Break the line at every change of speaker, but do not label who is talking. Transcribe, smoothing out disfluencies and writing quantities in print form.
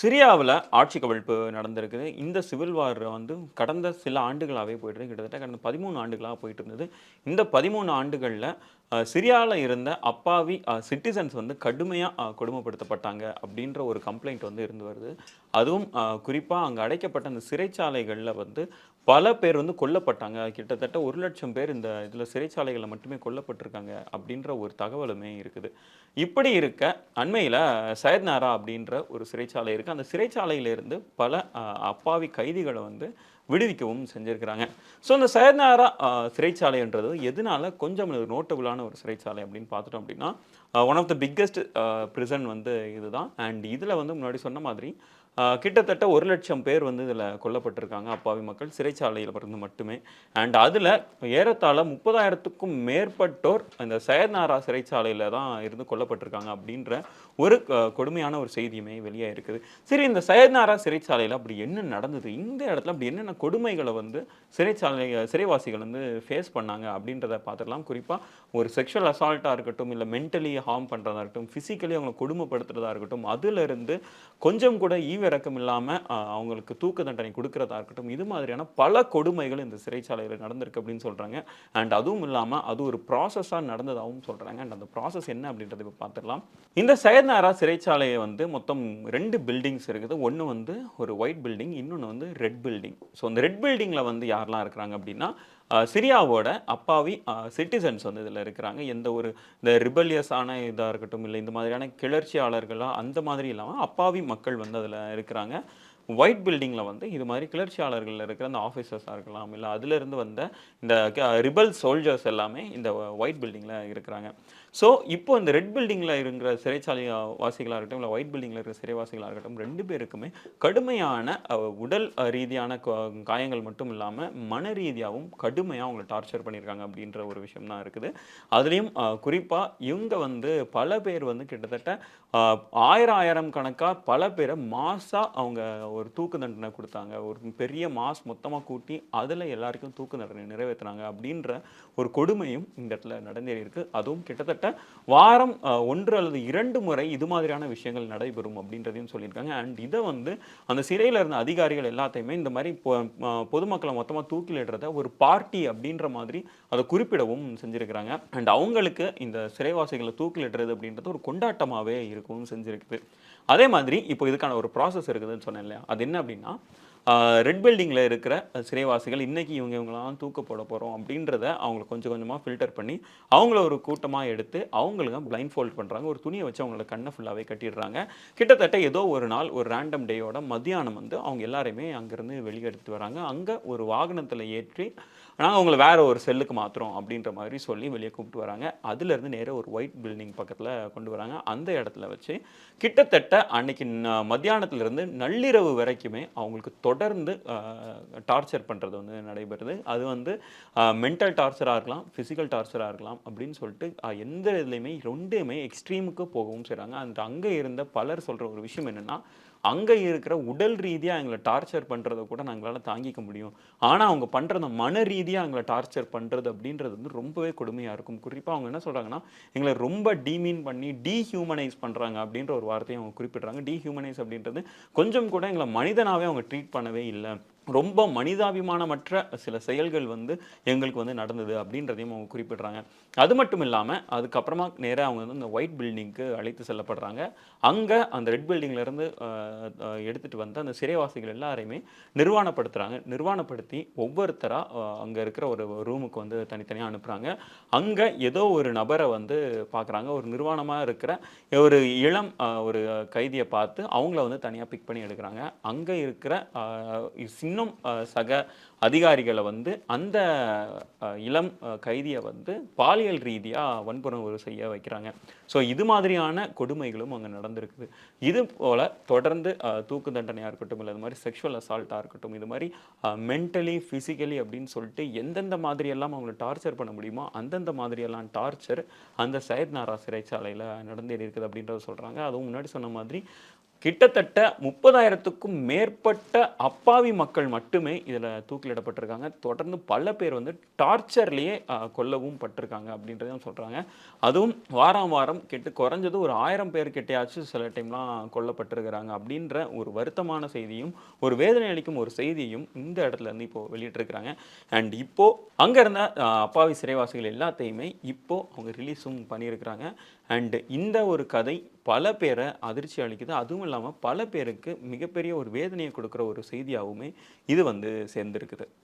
சிரியாவுல ஆட்சி கவிழ்ப்பு நடந்திருக்குது. இந்த சிவில் வார் வந்து கடந்த சில ஆண்டுகளாவே போயிட்டு இருக்கு. கிட்டத்தட்ட கடந்த 13 ஆண்டுகளா போயிட்டு இருந்தது. இந்த 13 ஆண்டுகள்ல சிரியால இருந்த அப்பாவி சிட்டிசன்ஸ் வந்து கடுமையா கொடுமைப்படுத்தப்பட்டாங்க அப்படின்ற ஒரு கம்ப்ளைண்ட் வந்து இருந்து வருது. அதுவும் குறிப்பா அங்க அடைக்கப்பட்ட அந்த சிறைச்சாலைகள்ல வந்து பல பேர் வந்து கொல்லப்பட்டாங்க. கிட்டத்தட்ட 1,00,000 பேர் இந்த இதுல சிறைச்சாலைகள்ல மட்டுமே கொல்லப்பட்டிருக்காங்க அப்படின்ற ஒரு தகவலுமே இருக்குது. இப்படி இருக்க அண்மையில சையத்நாரா அப்படின்ற ஒரு சிறைச்சாலை இருக்கு. அந்த சிறைச்சாலையில இருந்து பல அப்பாவி கைதிகள வந்து விடுவிக்கவும் செஞ்சிருக்கிறாங்க. ஸோ அந்த சையத்நாரா சிறைச்சாலைன்றது எதனால கொஞ்சம் நோட்டபுளான ஒரு சிறைச்சாலை அப்படின்னு பார்த்துட்டோம் அப்படின்னா, one of the biggest prison வந்து இதுதான். அண்ட் இதுல வந்து முன்னாடி சொன்ன மாதிரி கிட்டத்தட்ட 1,00,000 பேர் வந்து இதில கொல்லப்பட்டிருக்காங்க. அப்பாவி மக்கள் சிறைச்சாலையில இருந்து மட்டுமே. அண்ட் அதில ஏறத்தாழ 30,000க்கும் மேற்பட்டோர் இந்த சையத்நாரா சிறைச்சாலையில தான் இருந்து கொல்லப்பட்டிருக்காங்க அப்படின்ற ஒரு கொடுமையான ஒரு செய்தியுமே வெளியாயிருக்குது. சரி, இந்த சையத்நாரா சிறைச்சாலையில அப்படி என்ன நடந்தது? இந்த இடத்துல அப்படி என்னென்ன கொடுமைகள வந்து சிறைவாசிகள் வந்து ஃபேஸ் பண்ணாங்க அப்படின்றத பார்த்துடலாம். குறிப்பா ஒரு செக்ஷுவல் அசால்ட்டா இருக்கட்டும், இல்ல மென்டலி ஹார்ம் பண்றதா இருக்கட்டும், பிசிக்கலி அவங்கள கொடுமைப்படுத்துறதா இருக்கட்டும், அதிலிருந்து கொஞ்சம் கூட ஈவிரக்கம் இல்லாம அவங்களுக்கு தூக்கு தண்டனை குடுக்கிறதா இருக்கட்டும், இது மாதிரியான பல கொடுமைகள் இந்த சிறைச்சாலையில நடந்திருக்கு அப்படின்னு சொல்றாங்க. அண்ட் அதுவும் இல்லாம அது ஒரு ப்ராசஸா நடந்ததாகவும் சொல்றாங்க. அண்ட் அந்த ப்ராசஸ் என்ன அப்படின்றத இப்ப பார்த்துடலாம். இந்த சையத்நாரா சிறைச்சாலைய வந்து மொத்தம் 2 பில்டிங்ஸ் இருக்குது. ஒண்ணு வந்து ஒரு ஒயிட் பில்டிங், இன்னொன்னு வந்து ரெட் பில்டிங். ஸோ அந்த ரெட் பில்டிங்ல வந்து யாரெல்லாம் இருக்கிறாங்க அப்படின்னா, சிரியாவோட அப்பாவி சிட்டிசன்ஸ் வந்து இதில இருக்கிறாங்க. எந்த ஒரு இந்த ரிபல்லியஸான இதா இருக்கட்டும், இல்ல இந்த மாதிரியான கிளர்ச்சியாளர்களா அந்த மாதிரி இல்லாம அப்பாவி மக்கள் வந்து அதில இருக்கிறாங்க. ஒயிட் பில்டிங்ல வந்து இது மாதிரி கிளர்ச்சியாளர்கள் இருக்கிற அந்த ஆஃபீசர்ஸா இருக்கலாம், இல்ல அதிலிருந்து வந்த இந்த ரிபல் சோல்ஜர்ஸ் எல்லாமே இந்த ஒயிட் பில்டிங்ல இருக்கிறாங்க. ஸோ இப்போ இந்த ரெட் பில்டிங்ல இருக்கிற சிறைச்சாலை வாசிகளா இருக்கட்டும், இல்ல ஒயிட் பில்டிங்ல இருக்கிற சிறைவாசிகளா இருக்கட்டும், 2 பேருக்குமே கடுமையான உடல் ரீதியான காயங்கள் மட்டும் இல்லாம, மன ரீதியாவும் கடுமையா அவங்கள டார்ச்சர் பண்ணியிருக்காங்க அப்படின்ற ஒரு விஷயம் தான் இருக்குது. அதுலயும் குறிப்பா இவங்க வந்து பல பேர் வந்து கிட்டத்தட்ட அ 1000 கணக்கா பல பேர மாஸா அவங்க ஒரு தூக்கு தண்டனை குடுத்தாங்க. ஒரு பெரிய மாஸ் மொத்தமா கூட்டி, அதுல எல்லாருக்கும் தூக்கு தண்டனை நிறைவேத்துனாங்க அப்படின்ற ஒரு கொடுமையும் இந்த இடத்துல நடந்தேறியிருக்கு. அதுவும் கிட்டத்தட்ட வாரம் 1 அல்லது 2 முறை இது மாதிரியான விஷயங்கள் நடைபெறும் அப்படின்றதையும் சொல்லியிருக்காங்க. அண்ட் இத வந்து அந்த சிறையில இருந்த அதிகாரிகள் எல்லாத்தையுமே இந்த மாரி பொதுமக்கள மொத்தமா தூக்கிலிடுறத ஒரு பார்ட்டி அப்படின்ற மாதிரி அத குறிப்பிடவும் செஞ்சிருக்கிறாங்க. அண்ட் அவங்களுக்கு இந்த சிறைவாசிகள தூக்கிலிடுறது அப்படின்றது ஒரு கொண்டாட்டமாவே இருக்கவும் செஞ்சிருக்குது. அதே மாதிரி இப்போ இதுக்கான ஒரு ப்ராசஸ் இருக்குதுன்னு சொன்னேன் இல்லையா? அது என்ன அப்படின்னா, ரெட் பில்டிங்ல இருக்கிற சிறைவாசிகள் இன்னைக்கு இவங்கலாம் தூக்கு போட போறோம் அப்படின்றத அவங்கள கொஞ்சம் கொஞ்சமா ஃபில்டர் பண்ணி, அவங்கள ஒரு கூட்டமா எடுத்து அவங்கள பிளைண்ட் ஃபோல்ட் பண்றாங்க. ஒரு துணிய வச்சு அவங்களோட கண்ண ஃபுல்லாவே கட்டிடுறாங்க. கிட்டத்தட்ட ஏதோ ஒரு நாள் ஒரு ரேண்டம் டேயோட மத்தியானம் வந்து அவங்க எல்லாரையுமே அங்கிருந்து வெளிய எடுத்துட்டு வராங்க. அங்க ஒரு வாகனத்துல ஏற்றி, நாங்க உங்கள வேற ஒரு செல்லுக்கு மாத்துறோம் அப்படின்ற மாதிரி சொல்லி வெளிய கூப்பிட்டு வராங்க. அதிலிருந்து நேரா ஒரு ஒயிட் பில்டிங் பக்கத்துல கொண்டு வராங்க. அந்த இடத்துல வச்சு கிட்டத்தட்ட அன்னைக்கு மத்தியானத்திலிருந்து நள்ளிரவு வரைக்குமே அவங்களுக்கு தொடர்ந்து டார்ச்சர் பண்றது வந்து நடைபெறுது. அது வந்து மென்டல் டார்ச்சரா இருக்கலாம், பிசிக்கல் டார்ச்சரா இருக்கலாம் அப்படின்னு சொல்லிட்டு எந்த இதுலயுமே 2மே எக்ஸ்ட்ரீமுக்கு போகவும் செய்றாங்க. அண்ட் அங்க இருந்த பலர் சொல்ற ஒரு விஷயம் என்னன்னா, அங்க இருக்கிற உடல் ரீதியா எங்கள டார்ச்சர் பண்றத கூட நாங்களால தாங்கிக்க முடியும். ஆனா அவங்க பண்ற அந்த மன ரீதியா எங்கள டார்ச்சர் பண்றது அப்படின்றது வந்து ரொம்பவே கொடுமையா இருக்கும். குறிப்பா அவங்க என்ன சொல்றாங்கன்னா, எங்கள ரொம்ப டீமீன் பண்ணி டீஹியூமனைஸ் பண்றாங்க அப்படின்ற ஒரு வார்த்தைய அவங்க குறிப்பிடுறாங்க. டீஹியூமனைஸ் அப்படின்றது கொஞ்சம் கூட எங்கள மனிதனாவே அவங்க ட்ரீட் பண்ணவே இல்ல. ரொம்ப மனிதாபிமானமற்ற சில செயல்கள் வந்து எங்களுக்கு வந்து நடந்தது அப்படின்றதையும் அவங்க குறிப்பிடுறாங்க. அது மட்டும் இல்லாம அதுக்கப்புறமா நேரா அவங்க வந்து இந்த ஒயிட் பில்டிங்க்கு அழைத்து செல்லப்படுறாங்க. அங்க அந்த ரெட் பில்டிங்ல இருந்து எடுத்துட்டு வந்த அந்த சிறைவாசிகள் எல்லாரையுமே நிர்வாணப்படுத்துறாங்க. நிர்வாணப்படுத்தி ஒவ்வொருத்தரா அங்க இருக்கிற ஒரு ரூமுக்கு வந்து தனித்தனியா அனுப்புறாங்க. அங்க ஏதோ ஒரு நபர வந்து பார்க்குறாங்க. ஒரு நிர்வாணமா இருக்கிற ஒரு இளம் ஒரு கைதிய பார்த்து அவங்கள வந்து தனியா பிக் பண்ணி எடுக்குறாங்க. அங்க இருக்கிற இன்னும் சக அதிகாரிகள வந்து அந்த இளம் கைதிய வந்து பாலியல் ரீதியா வன்புணர்வு செய்ய வைக்கிறாங்க. ஸோ இது மாதிரியான கொடுமைகளும் அங்க நடந்திருக்குது. இது போல தொடர்ந்து தூக்கு தண்டனையா இருக்கட்டும், இல்ல இது மாரி செக்ஷுவல் அசால்ட்டா இருக்கட்டும், இது மாரி மென்டலி, பிசிக்கலி அப்படின்னு சொல்லிட்டு எந்தெந்த மாதிரியெல்லாம் அவங்கள டார்ச்சர் பண்ண முடியுமோ, அந்தந்த மாதிரியெல்லாம் டார்ச்சர் அந்த சையத்நாரா சிறைச்சாலையில நடந்தேறி இருக்குது அப்படின்றத சொல்றாங்க. அதுவும் முன்னாடி சொன்ன மாதிரி கிட்டத்தட்ட 30,000க்கும் மேற்பட்ட அப்பாவி மக்கள் மட்டுமே இதில் தூக்கிலிடப்பட்டிருக்காங்க. தொடர்ந்து பல பேர் வந்து டார்ச்சர்லேயே கொல்லவும் பட்டிருக்காங்க அப்படின்றதையும் சொல்கிறாங்க. அதுவும் வாரம் வாரம் குறைஞ்சது ஒரு 1000 பேர் கிட்டயாச்சும் சில டைம்லாம் கொல்லப்பட்டிருக்கிறாங்க அப்படின்ற ஒரு வருத்தமான செய்தியும், ஒரு வேதனை அளிக்கும் ஒரு செய்தியும் இந்த இடத்துல இருந்து இப்போ வெளியிட்டிருக்கிறாங்க. அண்ட் இப்போ அங்கே இருந்த அப்பாவி சிறைவாசிகள் எல்லாத்தையுமே இப்போ அவங்க ரிலீஸும் பண்ணியிருக்கிறாங்க. அண்ட் இந்த ஒரு கதை பல பேரை அதிர்ச்சி அளிக்குது. அதுவும் இல்லாமல் பல பேருக்கு மிகப்பெரிய ஒரு வேதனையை கொடுக்குற ஒரு செய்தியாகவுமே இது வந்து சேர்ந்திருக்குது.